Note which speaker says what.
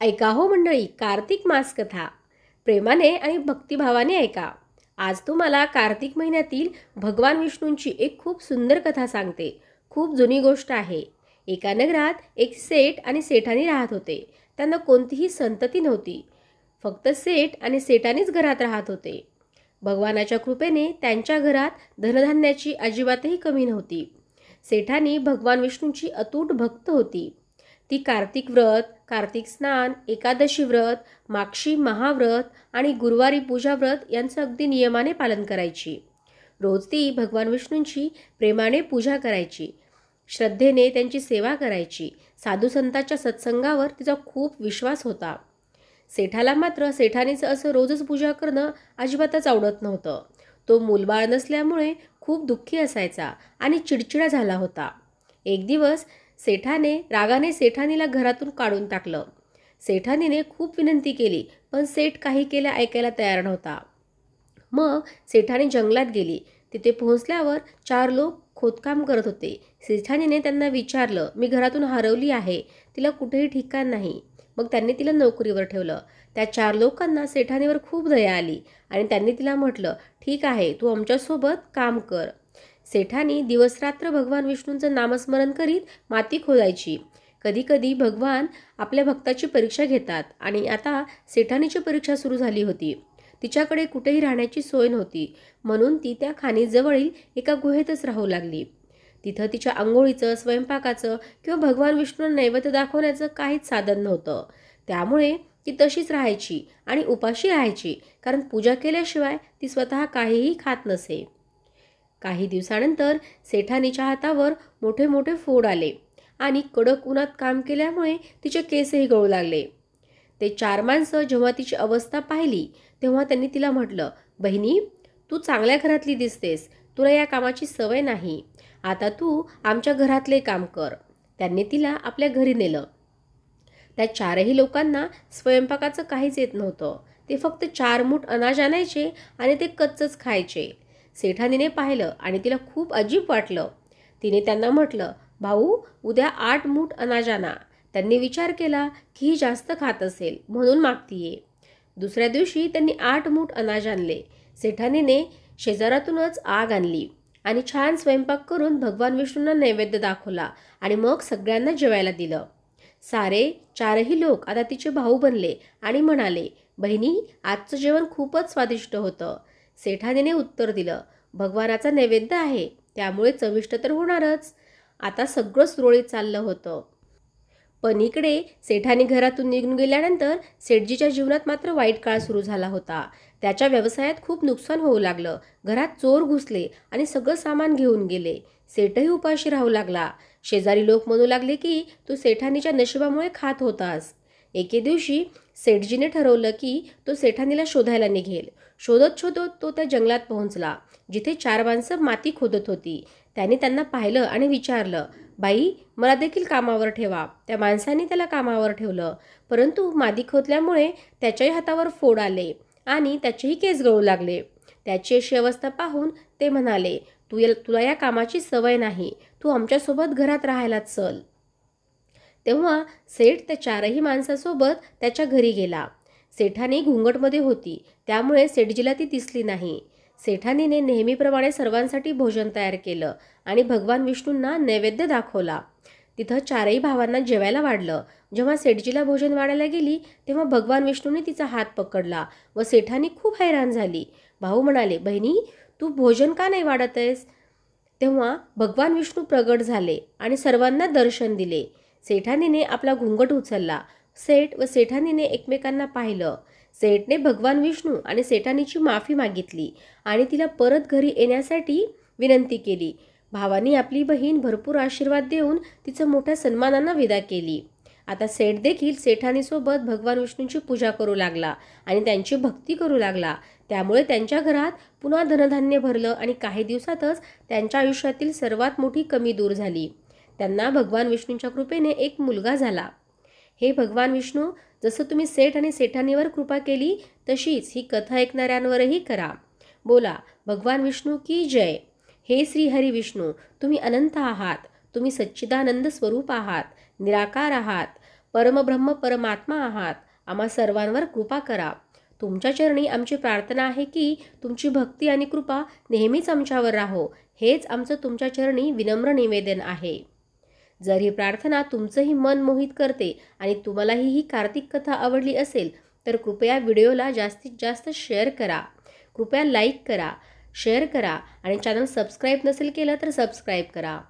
Speaker 1: ऐका हो मंडळी, कार्तिक मास कथा प्रेमाने आणि भक्तिभावाने ऐका. आज तुम्हाला कार्तिक महिन्यातील भगवान विष्णूंची एक खूप सुंदर कथा सांगते. खूप जुनी गोष्ट आहे. एका नगरात एक सेठ आणि सेठानी राहत होते. त्यांना कोणतीही संतती नव्हती. फक्त सेठ आणि सेठानीच घरात राहत होते. भगवानाच्या कृपेने त्यांच्या घरात धनधान्याची अजिबातही कमी नव्हती. सेठानी भगवान विष्णूंची अतूट भक्त होती. ती कार्तिक व्रत, कार्तिक स्नान, एकादशी व्रत, माक्षी महाव्रत आणि गुरुवारी पूजा व्रत यांचं अगदी नियमाने पालन करायची. रोज ती भगवान विष्णूंची प्रेमाने पूजा करायची. श्रद्धेने त्यांची सेवा करायची. साधू संतांच्या सत्संगावर तिचा खूप विश्वास होता. सेठाला मात्र सेठानीचं असं रोजच पूजा करणं अजिबातच आवडत नव्हतं. तो मूलबाळ नसल्यामुळे खूप दुःखी असायचा आणि चिडचिडा झाला होता. एक दिवस सेठाने रागाने सेठानीला घरातून काढून टाकलं. सेठानीने खूप विनंती केली, पण सेठ काही केलं ऐकायला तयार नव्हता. मग सेठानी जंगलात गेली. तिथे पोहोचल्यावर 4 लोक खोदकाम करत होते. सेठानीने त्यांना विचारलं, मी घरातून हरवली आहे, तिला कुठेही ठिकाण नाही. मग त्यांनी तिला नोकरीवर ठेवलं. त्या 4 लोकांना सेठानीवर खूप दया आली आणि त्यांनी तिला म्हटलं, ठीक आहे, तू आमच्यासोबत काम कर. सेठानी दिवसरात्र भगवान विष्णूंचं नामस्मरण करीत माती खोदायची. कधीकधी भगवान आपल्या भक्ताची परीक्षा घेतात आणि आता सेठानीची परीक्षा सुरू झाली होती. तिच्याकडे कुठेही राहण्याची सोय नव्हती, म्हणून ती त्या खाणीजवळील एका गुहेतच राहू लागली. तिथं तिच्या आंघोळीचं, स्वयंपाकाचं किंवा भगवान विष्णूंना नैवेद्य दाखवण्याचं काहीच साधन नव्हतं. त्यामुळे ती तशीच राहायची आणि उपाशी राहायची, कारण पूजा केल्याशिवाय ती स्वतः काहीही खात नसे. काही दिवसानंतर सेठानीच्या हातावर मोठे मोठे फोड आले आणि कडक उन्हात काम केल्यामुळे तिचे केसही गळू लागले. ते 4 माणसं जेव्हा तिची अवस्था पाहिली तेव्हा त्यांनी तिला म्हटलं, बहिणी, तू चांगल्या घरातली दिसतेस, तुला या कामाची सवय नाही, आता तू आमच्या घरातले काम कर. त्यांनी तिला आपल्या घरी नेलं. त्या 4ही लोकांना स्वयंपाकाचं काहीच येत नव्हतं. ते फक्त 4 मूठ अनाज आणायचे आणि ते कच्चंच खायचे. सेठानीने पाहिलं आणि तिला खूप अजीब वाटलं. तिने त्यांना म्हटलं, भाऊ, उद्या 8 मूठ अनाज आणा. त्यांनी विचार केला की ही जास्त खात असेल म्हणून मागतीये. दुसऱ्या दिवशी त्यांनी 8 मूठ अनाज आणले. सेठानीने शेजारातूनच आग आणली आणि छान स्वयंपाक करून भगवान विष्णूंना नैवेद्य दाखवला आणि मग सगळ्यांना जेवायला दिलं. सारे 4ही लोक आता तिचे भाऊ बनले आणि म्हणाले, बहिणी, आजचं जेवण खूपच स्वादिष्ट होतं. सेठानीने उत्तर दिलं, भगवानाचा नैवेद्य आहे, त्यामुळे चविष्ट तर होणारच. आता सगळं सुरळीत चाललं होतं. पण इकडे सेठानी घरातून निघून गेल्यानंतर सेठजीच्या जीवनात मात्र वाईट काळ सुरू झाला होता. त्याच्या व्यवसायात खूप नुकसान होऊ लागलं. घरात चोर घुसले आणि सगळं सामान घेऊन गेले. सेठही उपाशी राहू लागला. शेजारी लोक म्हणू लागले की तू सेठानीच्या नशिबामुळे खात होतास. एके दिवशी सेठजीने ठरवलं की तो सेठानीला शोधायला निघेल. शोधत शोधत तो त्या जंगलात पोहोचला, जिथे 4 माणसं माती खोदत होती. त्याने त्यांना पाहिलं आणि विचारलं, बाई, मला देखील कामावर ठेवा. त्या माणसाने त्याला कामावर ठेवलं, परंतु माती खोदल्यामुळे त्याच्याही हातावर फोड आले आणि त्याचेही केस गळू लागले. त्याची अशी अवस्था पाहून ते म्हणाले, तुला या कामाची सवय नाही, तू आमच्यासोबत घरात राहायला चल. तेव्हा सेठ त्या 4ही माणसासोबत त्याच्या घरी गेला. सेठानी घुंगटमध्ये होती, त्यामुळे सेठजीला ती दिसली नाही. सेठानीने नेहमीप्रमाणे सर्वांसाठी भोजन तयार केलं आणि भगवान विष्णूंना नैवेद्य दाखवला. तिथं 4ही भावांना जेवायला वाढलं. जेव्हा सेठजीला भोजन वाढायला गेली तेव्हा भगवान विष्णूने तिचा हात पकडला व सेठानी खूप हैराण झाली. भाऊ म्हणाले, बहिणी, तू भोजन का नाही वाढत आहेस? तेव्हा भगवान विष्णू प्रगट झाले आणि सर्वांना दर्शन दिले. सेठानीने आपला घुंगट उचलला. सेठ व सेठानीने एकमेकांना पाहिलं. सेठने भगवान विष्णू आणि सेठानीची माफी मागितली आणि तिला परत घरी येण्यासाठी विनंती केली. भावानी आपली बहीण भरपूर आशीर्वाद देऊन तिचं मोठ्या सन्मानानं विदा केली. आता सेठ देखील सेठानीसोबत भगवान विष्णूंची पूजा करू लागला आणि त्यांची भक्ती करू लागला. त्यामुळे त्यांच्या घरात पुन्हा धनधान्य भरलं आणि काही दिवसातच त्यांच्या आयुष्यातील सर्वात मोठी कमी दूर झाली. त्यांना भगवान विष्णूंच्या कृपेने एक मुलगा झाला. हे भगवान विष्णू, जसं तुम्ही सेठ आणि सेठानीवर कृपा केली तशीच ही कथा ऐकणाऱ्यांवरही करा. बोला भगवान विष्णू की जय. हे श्री हरी विष्णू, तुम्ही अनंत आहात. तुम्ही सच्चिदानंद स्वरूप आहात, निराकार आहात. परमब्रह्म परमात्मा आहात, आम्हा सर्वांवर कृपा करा. तुमच्या चरणी आमची प्रार्थना आहे की तुमची भक्ती आणि कृपा नेहमीच आमच्यावर राहो. हेच आमचं तुमच्या चरणी विनम्र निवेदन आहे. जर ही प्रार्थना तुमचंही मन मोहित करते आणि तुम्हालाही ही कार्तिक कथा आवडली असेल तर कृपया व्हिडिओला जास्तीत जास्त शेअर करा. कृपया लाईक करा, शेअर करा आणि चॅनल सबस्क्राईब नसेल केलं तर सबस्क्राईब करा.